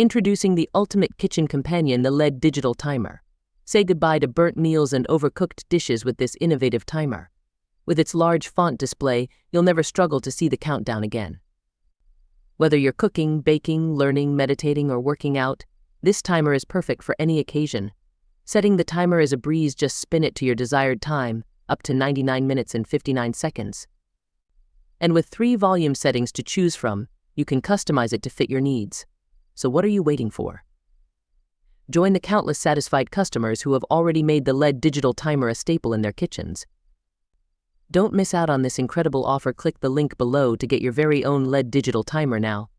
Introducing the ultimate kitchen companion, the LED digital timer. Say goodbye to burnt meals and overcooked dishes with this innovative timer. With its large font display, you'll never struggle to see the countdown again. Whether you're cooking, baking, learning, meditating, or working out, this timer is perfect for any occasion. Setting the timer is a breeze, just spin it to your desired time, up to 99 minutes and 59 seconds. And with 3 volume settings to choose from, you can customize it to fit your needs. So what are you waiting for? Join the countless satisfied customers who have already made the LED digital timer a staple in their kitchens. Don't miss out on this incredible offer. Click the link below to get your very own LED digital timer now.